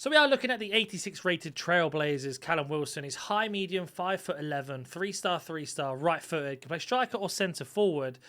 So we are looking at the 86 rated Trailblazers. Callum Wilson is high, medium, 5'11", 3-star, 3-star, right-footed, can play striker or centre forward.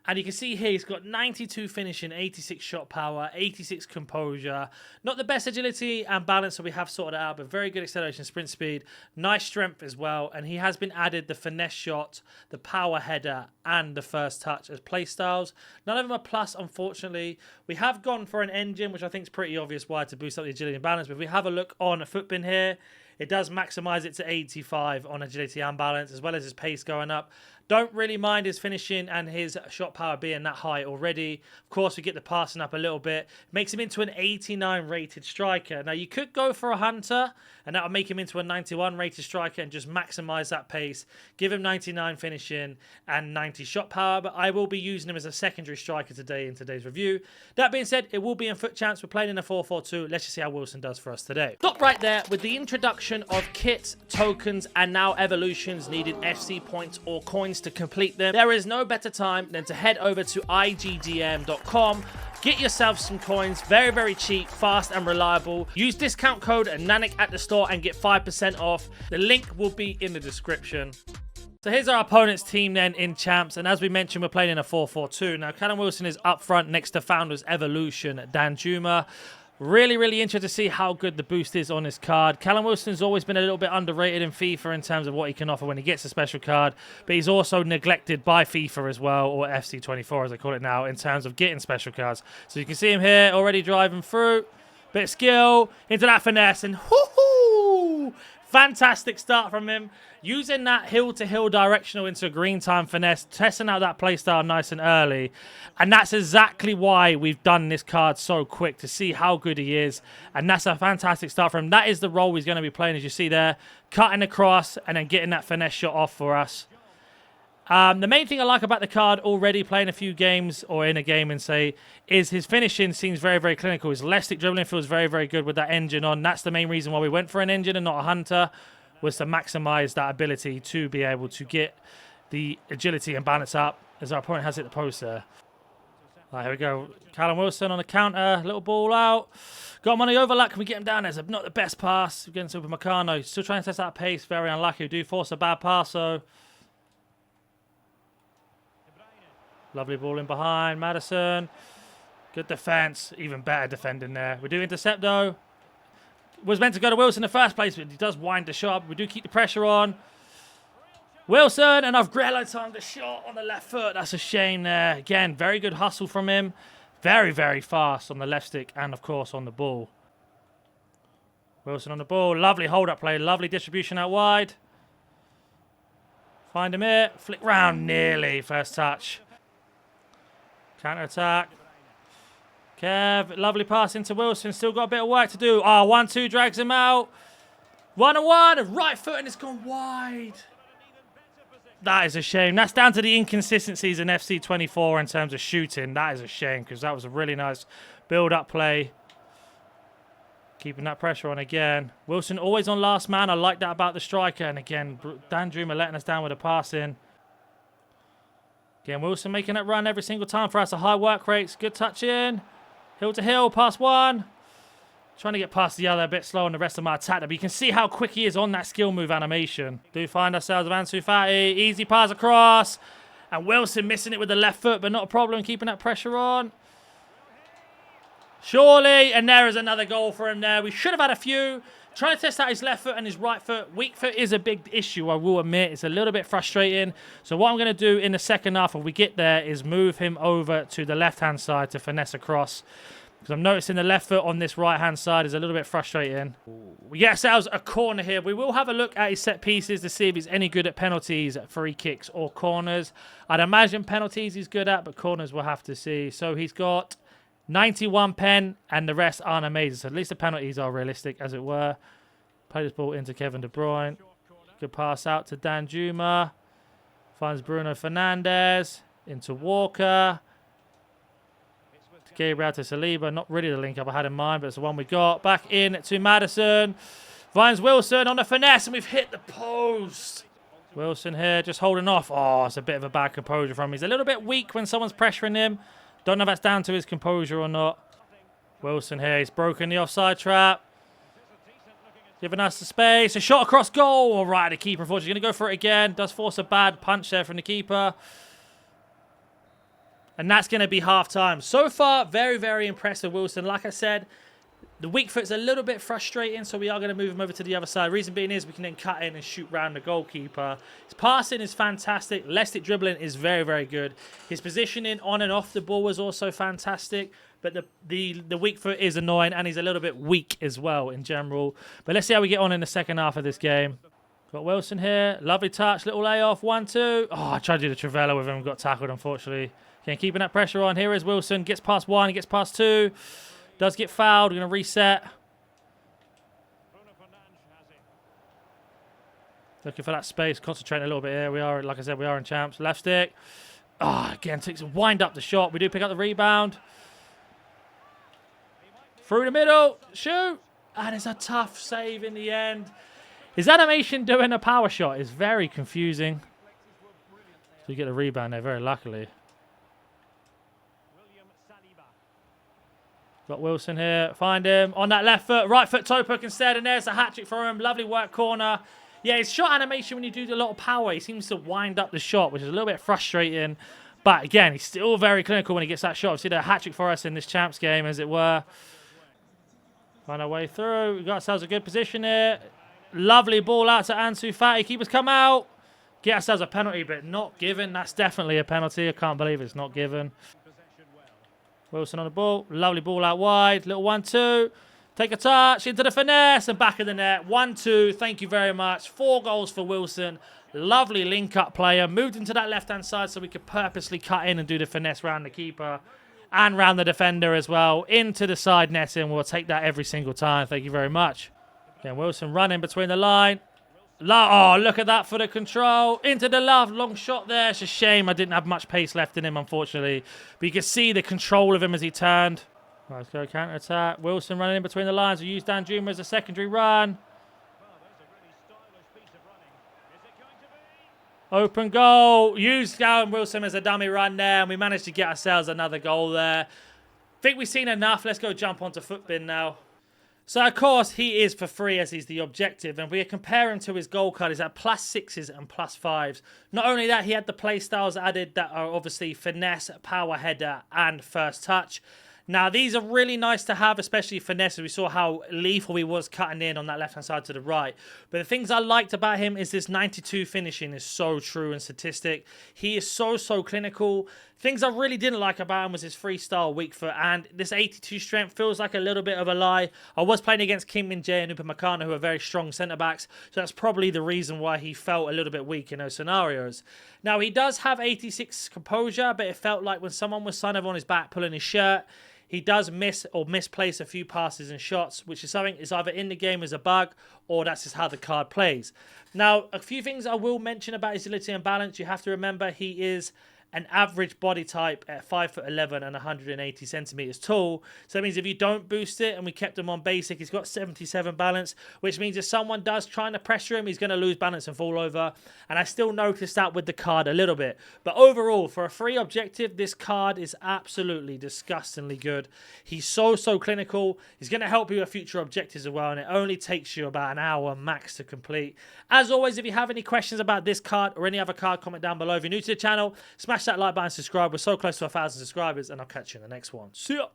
And you can see here he's got 92 finishing, 86 shot power, 86 composure. Not the best agility and balance, so we have sorted it out, but very good acceleration, sprint speed, nice strength as well. And he has been added the finesse shot, the power header, and the first touch as play styles. None of them are plus, unfortunately. We have gone for an engine, which I think is pretty obvious why, to boost up the agility and balance. But if we have a look on a footbin here, it does maximise it to 85 on agility and balance, as well as his pace going up. Don't really mind his finishing and his shot power being that high already. Of course, we get the passing up a little bit. Makes him into an 89 rated striker. Now, you could go for a hunter, and that would make him into a 91 rated striker and just maximise that pace. Give him 99 finishing and 90 shot power, but I will be using him as a secondary striker today in today's review. That being said, it will be in foot champs. We're playing in a 4-4-2. Let's just see how Wilson does for us today. Stop right there with the introduction of kits, tokens, and now evolutions needed FC points or coins to complete them. There is no better time than to head over to igdm.com. Get yourself some coins, very, very cheap, fast and reliable. Use discount code NANIC at the store and get 5% off. The link will be in the description. So here's our opponent's team then in champs, and as we mentioned, we're playing in a 4-4-2. Now, Callum Wilson is up front next to Founders Evolution, Danjuma. Really, really interested to see how good the boost is on this card. Callum Wilson's always been a little bit underrated in FIFA in terms of what he can offer when he gets a special card, but he's also neglected by FIFA as well, or FC24 as I call it now, in terms of getting special cards. So you can see him here already driving through. Bit of skill into that finesse, and whoo-hoo! Fantastic start from him. Using that hill-to-hill directional into a green time finesse, testing out that playstyle nice and early. And that's exactly why we've done this card so quick, to see how good he is. And that's a fantastic start for him. That is the role he's going to be playing, as you see there. Cutting across and then getting that finesse shot off for us. The main thing I like about the card, already playing a few games or in a game and say, is his finishing seems very, very clinical. His elastic dribbling feels very, very good with that engine on. That's the main reason why we went for an engine and not a hunter, was to maximize that ability to be able to get the agility and balance up as our opponent has hit the post there. Right, here we go. Callum Wilson on the counter, little ball out. Got him on the overlap. Can we get him down? There's not the best pass. We're getting Super Meccano. Still trying to test that pace. Very unlucky. We do force a bad pass, though. Lovely ball in behind. Madison. Good defense. Even better defending there. We do intercept, though. Was meant to go to Wilson in the first place, but he does wind the shot. We do keep the pressure on. Wilson, and I've Grello timed the shot on the left foot. That's a shame there. Again, very good hustle from him. Very, very fast on the left stick and, of course, on the ball. Wilson on the ball. Lovely hold-up play. Lovely distribution out wide. Find him here. Flick round. Nearly. First touch. Counter-attack. Kev, lovely pass into Wilson. Still got a bit of work to do. 1-2 drags him out. 1-1. Right foot, and it's gone wide. That is a shame. That's down to the inconsistencies in FC24 in terms of shooting. That is a shame, because that was a really nice build-up play. Keeping that pressure on again. Wilson always on last man. I like that about the striker. And again, Danjuma letting us down with a passing. Again, Wilson making that run every single time for us. A high work rates. Good touch in. Hill to hill, past one. Trying to get past the other, a bit slow on the rest of my attack. But you can see how quick he is on that skill move animation. Do find ourselves with Ansu Fati. Easy pass across. And Wilson missing it with the left foot, but not a problem. Keeping that pressure on. Surely. And there is another goal for him there. We should have had a few. Trying to test out his left foot and his right foot. Weak foot is a big issue, I will admit. It's a little bit frustrating. So what I'm going to do in the second half, if we get there, is move him over to the left-hand side to finesse across. Because I'm noticing the left foot on this right-hand side is a little bit frustrating. We get ourselves a corner here. We will have a look at his set pieces to see if he's any good at penalties, free kicks, or corners. I'd imagine penalties he's good at, but corners we'll have to see. So he's got 91 pen, and the rest aren't amazing. So at least the penalties are realistic, as it were. Play this ball into Kevin De Bruyne. Good pass out to Danjuma. Finds Bruno Fernandes. Into Walker. To Gabriel to Saliba. Not really the link up I had in mind, but it's the one we got. Back in to Madison. Finds Wilson on the finesse, and we've hit the post. Wilson here just holding off. Oh, it's a bit of a bad composure from him. He's a little bit weak when someone's pressuring him. Don't know if that's down to his composure or not. Wilson here, he's broken the offside trap. Giving us the space. A shot across goal. All right, the keeper, unfortunately, going to go for it again. Does force a bad punch there from the keeper. And that's going to be half-time. So far, very, very impressed with Wilson. Like I said, the weak foot's a little bit frustrating, so we are going to move him over to the other side. Reason being is we can then cut in and shoot round the goalkeeper. His passing is fantastic. Left-stick dribbling is very, very good. His positioning on and off the ball was also fantastic. But the weak foot is annoying, and he's a little bit weak as well in general. But let's see how we get on in the second half of this game. Got Wilson here. Lovely touch. Little layoff. 1-2. Oh, I tried to do the Trivela with him. Got tackled, unfortunately. Okay, keeping that pressure on. Here is Wilson. Gets past 1. He gets past 2. Does get fouled. We're going to reset. Looking for that space. Concentrating a little bit here. We are, like I said, we are in champs. Left stick. Oh, again, takes a wind up the shot. We do pick up the rebound. Through the middle. Shoot. And it's a tough save in the end. His animation doing a power shot is very confusing. So you get the rebound there, very luckily. Got Wilson here. Find him. On that left foot. Right foot toe poke instead. And there's a hat-trick for him. Lovely work corner. Yeah, his shot animation, when you do a lot of power, he seems to wind up the shot, which is a little bit frustrating. But again, he's still very clinical when he gets that shot. We've seen a hat-trick for us in this champs game, as it were. Find our way through. We've got ourselves a good position here. Lovely ball out to Ansu Fati. Keepers come out. Get ourselves a penalty, but not given. That's definitely a penalty. I can't believe it's not given. Wilson on the ball. Lovely ball out wide. Little 1-2. Take a touch into the finesse and back of the net. 1-2. Thank you very much. 4 goals for Wilson. Lovely link-up player. Moved into that left-hand side so we could purposely cut in and do the finesse round the keeper. And round the defender as well. Into the side netting. We'll take that every single time. Thank you very much. Again, Wilson running between the line. Oh, look at that for the control. Into the long shot there. It's a shame I didn't have much pace left in him, unfortunately. But you can see the control of him as he turned. Right, let's go counter-attack. Wilson running in between the lines. We use Dan Juma as a secondary run. Open goal. Used Gavin Wilson as a dummy run there. And we managed to get ourselves another goal there. Think we've seen enough. Let's go jump onto Footbin now. So, of course, he is for free as he's the objective. And we compare him to his goal card. He's at +6s and +5s. Not only that, he had the play styles added that are obviously finesse, power header, and first touch. Now, these are really nice to have, especially finesse. We saw how lethal he was cutting in on that left-hand side to the right. But the things I liked about him is this 92 finishing is so true and statistic. He is so clinical. Things I really didn't like about him was his freestyle weak foot. And this 82 strength feels like a little bit of a lie. I was playing against Kim Min-jae and Upamecano, who are very strong centre-backs. So that's probably the reason why he felt a little bit weak in those scenarios. Now, he does have 86 composure, but it felt like when someone was kind of on his back pulling his shirt, he does miss or misplace a few passes and shots, which is something is either in the game as a bug or that's just how the card plays. Now, a few things I will mention about his agility and balance. You have to remember he is an average body type at 5'11" and 180 centimeters tall. So that means if you don't boost it, and we kept him on basic, he's got 77 balance, which means if someone does trying to pressure him, he's going to lose balance and fall over. And I still noticed that with the card a little bit. But overall, for a free objective, this card is absolutely disgustingly good. He's so clinical. He's going to help you with future objectives as well, and it only takes you about an hour max to complete. As always, if you have any questions about this card or any other card, comment down below. If you're new to the channel, smash that like button, subscribe. We're so close to 1,000 subscribers, and I'll catch you in the next one. See ya!